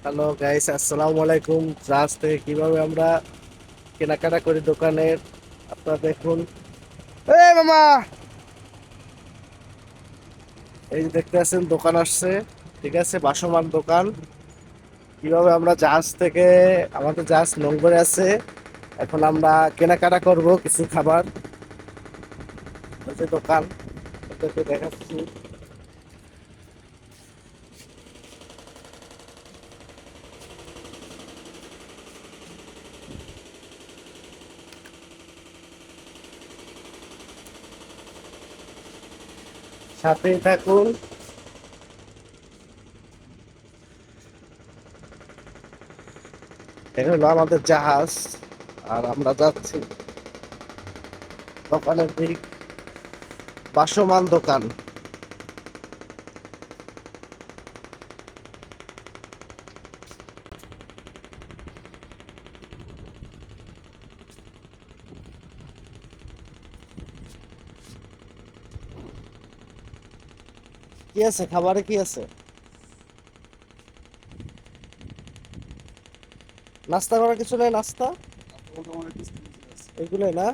Hello guys, আসসালামু আলাইকুম। জাহাজ থেকে কিভাবে আমরা কেনাকাটা করি দোকানের, আপনারা দেখুন। এই মামা, এই যে দেখতে আছেন দোকান আসছে, ঠিক আছে, বাসমান দোকান। কিভাবে আমরা জাহাজ থেকে, আমাদের জাহাজ নোঙ্গরে আছে, এখন আমরা কেনাকাটা করব কিছু খাবার। এই যে দোকান, আপনাদেরকে দেখাচ্ছি। সাথেই থাকুন। এটা হলো আমাদের জাহাজ, আর আমরা যাচ্ছি দোকানের দিক। বাসমান দোকান। কি আছে খাবারে, কি আছে? নাস্তা করার কিছু নেই? নাস্তা এগুলোই না?